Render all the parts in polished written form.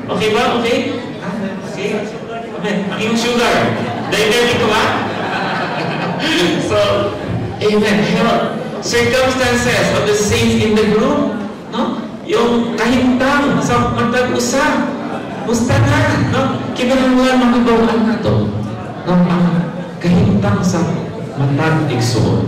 Okay ba? Okay? Okay? Okay. Ang iyong sugar. Diabetic ka ba? So, amen. Health. Circumstances of the saints in the group. No? Yung kahintang sa matag-usa. Musta na? No? Kinahanglan makabawaan na ito. No? Ang kahintang sa matag-igsoon.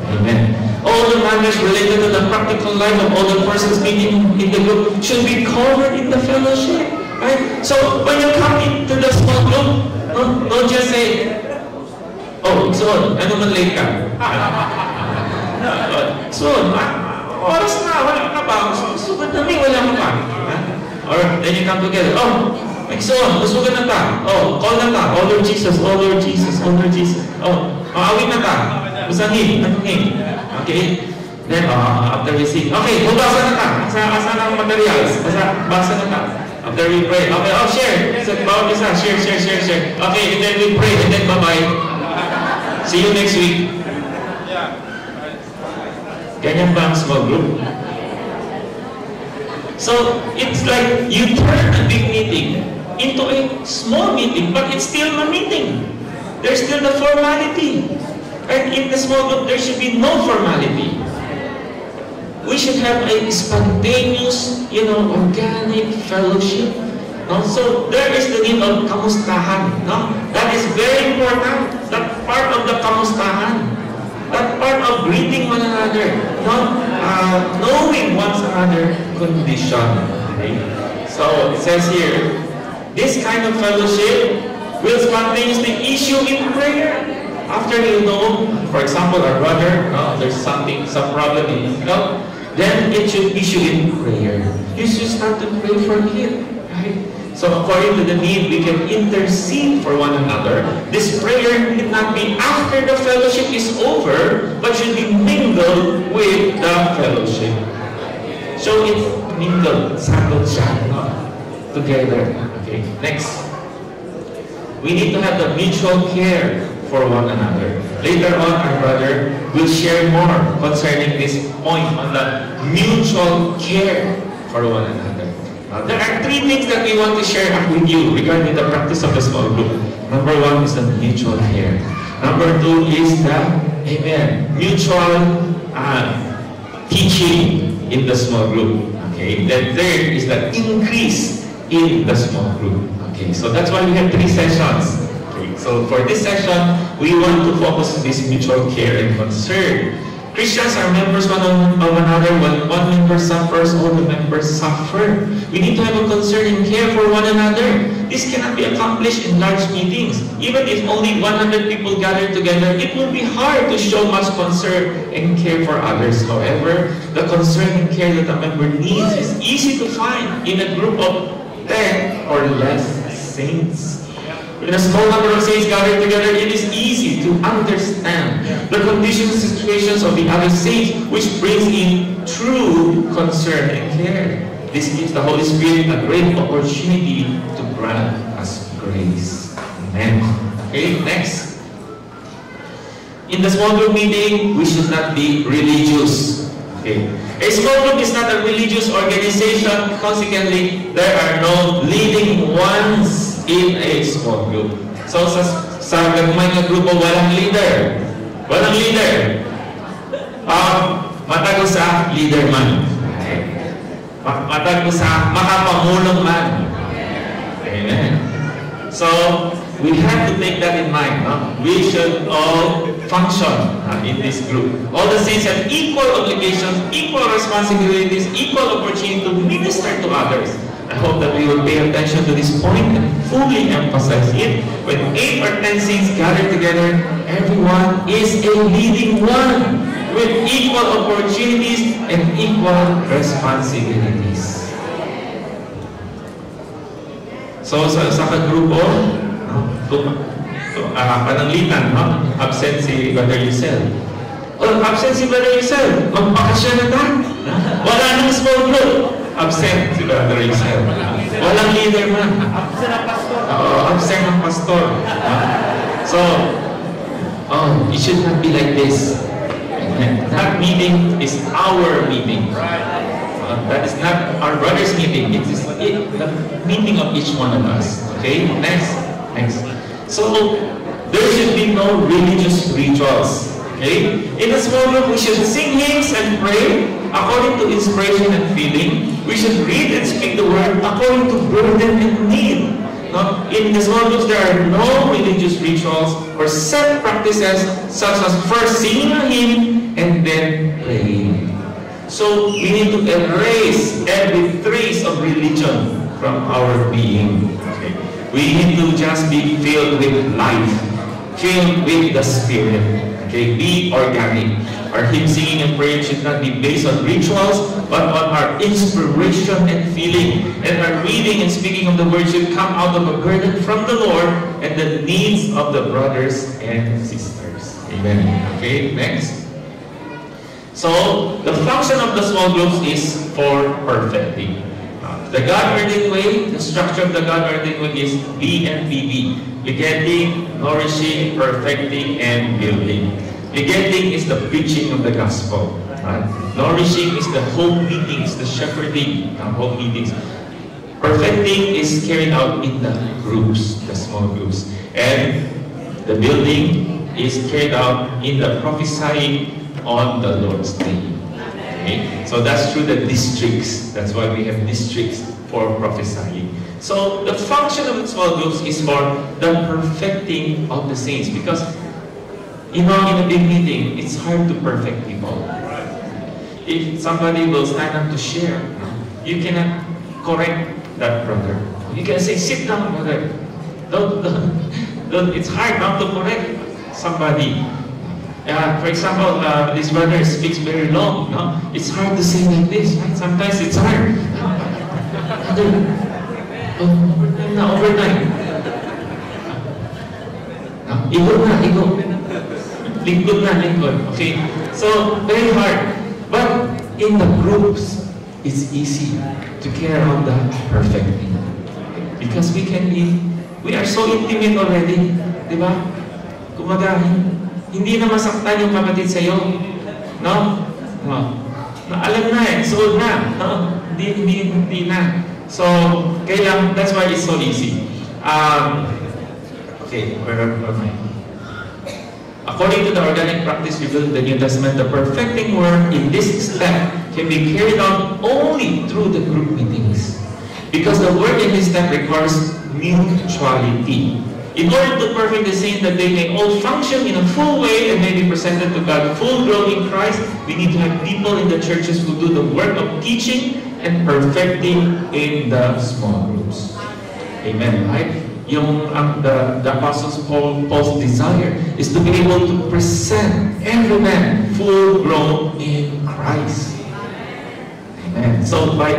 Amen. All the matters related to the practical life of all the persons meeting in the group should be covered in the fellowship. Right? So, when you come into the small group, don't just say, oh, igsoon, ano man late ka? Igsoon, oras na, wala ka pa. Sugod na may, wala ka pa. Or then you come together, oh, igsoon, usugod na ta. Oh, call na ta. Oh, Lord Jesus, oh, Lord Jesus, oh, Lord Jesus. Oh, maawin na ta. Usahin, anong okay? Then, after we sing, okay, bubasa na ta. Asa ng materials. Basa na ta. After we pray, okay, oh, share. So, bawat isa, share. Okay, and then we pray, and then bye-bye. See you next week. Ganyan ba ang small group? So, it's like you turn a big meeting into a small meeting, but it's still a meeting. There's still the formality. And in the small group, there should be no formality. We should have a spontaneous, organic fellowship. No? So there is the need of kamustahan. No? That is very important. That part of the kamustahan. That part of greeting one another. No? Knowing one's another condition. Okay? So it says here, this kind of fellowship will spontaneously issue in prayer. After you know, for example, our brother, there's some problem in his health, then it should issue in prayer. You should start to pray for him, right? So according to the need, we can intercede for one another. This prayer need not be after the fellowship is over, but should be mingled with the fellowship. So it's mingled, sandwich siya, together. Okay, next. We need to have the mutual care for one another. Later on, our brother will share more concerning this point on the mutual care for one another. There are three things that we want to share with you regarding the practice of the small group. Number one is the mutual care. Number two is the, mutual teaching in the small group. Okay. The third is the increase in the small group. Okay. So that's why we have 3 sessions. So for this session, we want to focus on this mutual care and concern. Christians are members one of another. When one member suffers, all the members suffer. We need to have a concern and care for one another. This cannot be accomplished in large meetings. Even if only 100 people gather together, it will be hard to show much concern and care for others. However, the concern and care that a member needs is easy to find in a group of 10 or less saints. When a small number of saints gather together, it is easy to understand the conditions and situations of the other saints, which brings in true concern and care. This gives the Holy Spirit a great opportunity to grant us grace. Amen. Okay, next. In the small group meeting, we should not be religious. Okay. A small group is not a religious organization. Consequently, there are no leading ones in a small group. So sa gagmay nga grupo, walang leader. Walang leader. Matag sa leader man. Matag sa makapamulong man. Amen. So, we have to take that in mind. We should all function in this group. All the saints have equal obligations, equal responsibilities, equal opportunity to minister to others. I hope that we will pay attention to this point and fully emphasize it. When 8 or 10 saints gather together, everyone is a leading one with equal opportunities and equal responsibilities. So sa kagrupo, pananglitan, absent si Brother Yusel. Absent si Brother Yusel, magpakasya na tayo. Wala nang small group. Absent si Brother Yusel. Walang leader man. Absent ang pastor. Absent ang pastor. So, it should not be like this. That meeting is our meeting. That is not our brothers' meeting. It is the meeting of each one of us. Okay? Next. So, there should be no religious rituals. Okay? In a small group, we should sing hymns and pray according to inspiration and feeling. We should read and speak the word according to burden and need. No? In the small groups, there are no religious rituals or set practices such as first singing a hymn and then praying. So we need to erase every trace of religion from our being. Okay? We need to just be filled with life, filled with the Spirit. Okay? Be organic. Our hymn singing and praying should not be based on rituals, but on our inspiration and feeling. And our reading and speaking of the word should come out of a burden from the Lord and the needs of the brothers and sisters. Amen. Okay, next. So, the function of the small groups is for perfecting. The God-ordained way, the structure of the God-ordained way is BNPB. Begetting, nourishing, perfecting, and building. Begetting is the preaching of the gospel. Nourishing is the home meetings, the shepherding home meetings. Perfecting is carried out in the groups, the small groups. And the building is carried out in the prophesying on the Lord's Day. Okay? So that's through the districts. That's why we have districts for prophesying. So the function of the small groups is for the perfecting of the saints. Because, you know, in a big meeting, it's hard to perfect people. If somebody will stand up to share, you cannot correct that brother. You can say, sit down, brother. Don't, it's hard not to correct somebody. For example, this brother speaks very long. No? It's hard to say like this. Right? Sometimes it's hard. Overtime. Ikot. Lingkod. Okay? So, very hard. But in the groups, it's easy to carry out the perfecting. Because we are so intimate already. Diba? Kumaga, hindi na masaktan yung kapatid sa'yo. No? Alam na eh, sold na. No? Hindi na. So, that's why it's so easy. Okay, where am I? According to the organic practice revealed in the New Testament, the perfecting work in this step can be carried out only through the group meetings. Because the work in this step requires mutuality. In order to perfect the saints that they may all function in a full way and may be presented to God full grown in Christ, we need to have people in the churches who do the work of teaching and perfecting in the small groups. Amen, right? The Apostle Paul's desire is to be able to present every man full grown in Christ. Amen. So by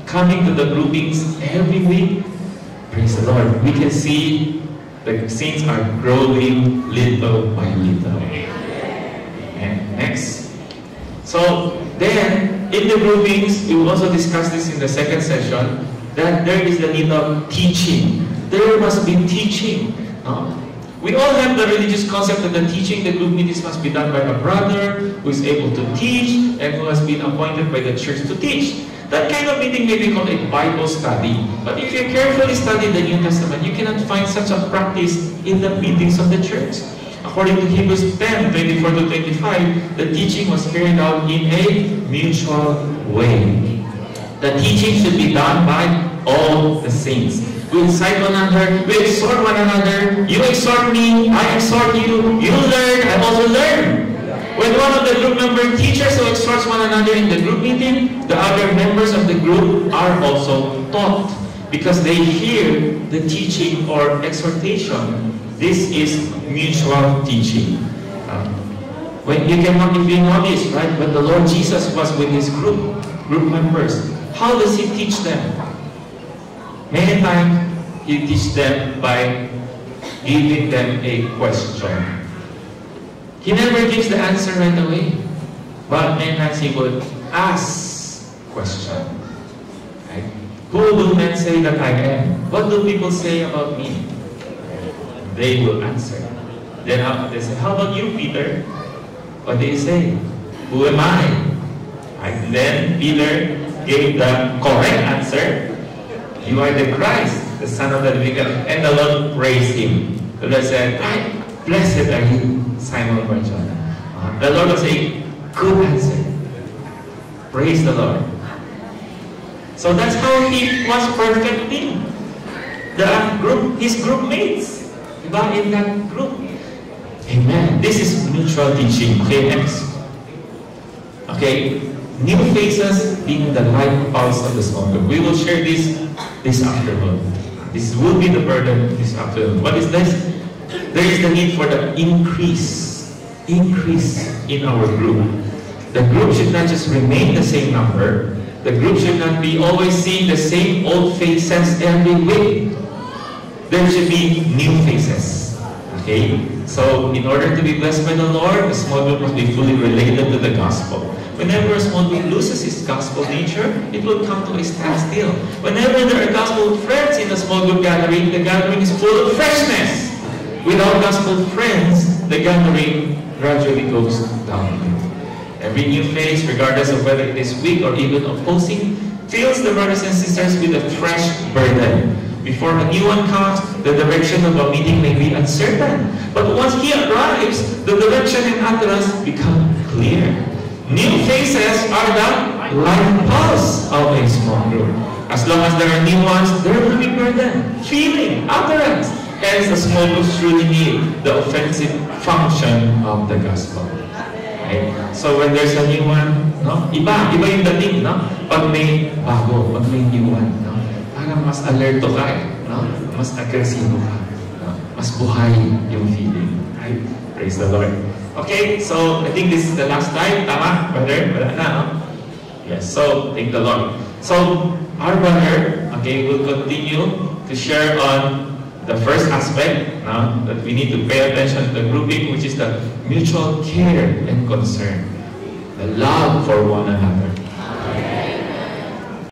coming to the groupings every week, praise the Lord, we can see the saints are growing little by little. And next. So then, in the groupings, we will also discuss this in the second session, that there is the need of teaching. There must be teaching. We all have the religious concept that the teaching, the group meetings must be done by a brother who is able to teach and who has been appointed by the church to teach. That kind of meeting may be called a Bible study. But if you carefully study the New Testament, you cannot find such a practice in the meetings of the church. According to Hebrews 10:24 to 25, the teaching was carried out in a mutual way. The teaching should be done by all the saints. We incite one another, we exhort one another, you exhort me, I exhort you, you learn, I also learn. When one of the group member teachers who exhorts one another in the group meeting, the other members of the group are also taught because they hear the teaching or exhortation. This is mutual teaching. If you notice, right, when the Lord Jesus was with his group members, how does he teach them? Many times, he teaches them by giving them a question. He never gives the answer right away. But many times he would ask question. Right? Who do men say that I am? What do people say about me? They will answer. Then they say, how about you, Peter? What do you say? Who am I? And then Peter gave the correct answer. You are the Christ, the Son of the living God. And the Lord praised him. The Lord said, blessed are you, Simon Barjona. The Lord was saying, good answer. Praise the Lord. So that's how he was perfecting his group mates. Diba? In that group. Amen. This is mutual teaching. Okay, next. Okay, new faces being the life pulse of the small group. We will share this afternoon. This will be the burden this afternoon. What is this? There is the need for the increase in our group. The group should not just remain the same number. The group should not be always seeing the same old faces every week. There should be new faces. Okay? So, in order to be blessed by the Lord, the small group must be fully related to the gospel. Whenever a small group loses its gospel nature, it will come to a standstill. Whenever there are gospel friends in a small group gathering, the gathering is full of freshness. Without gospel friends, the gathering gradually goes downhill. Every new face, regardless of whether it is weak or even opposing, fills the brothers and sisters with a fresh burden. Before a new one comes, the direction of a meeting may be uncertain. But once he arrives, the direction and utterance become clear. New faces are the life pulse of a small group. As long as there are new ones, there will be burden, feeling, utterance. Hence, the small groups truly need the offensive function of the gospel. Okay? So when there's a new one, no? Iba yung dating, no? Pag may bago, pag may new one, no? Parang mas alerto ka, no? Mas agresibo ka, no? Mas buhay yung feeling. Right? Praise the Lord. Okay, so I think this is the last time. Tama, brother? Wala na, no? Yes, so thank the Lord. So, our brother, okay, will continue to share on the first aspect that we need to pay attention to the grouping, which is the mutual care and concern, the love for one another.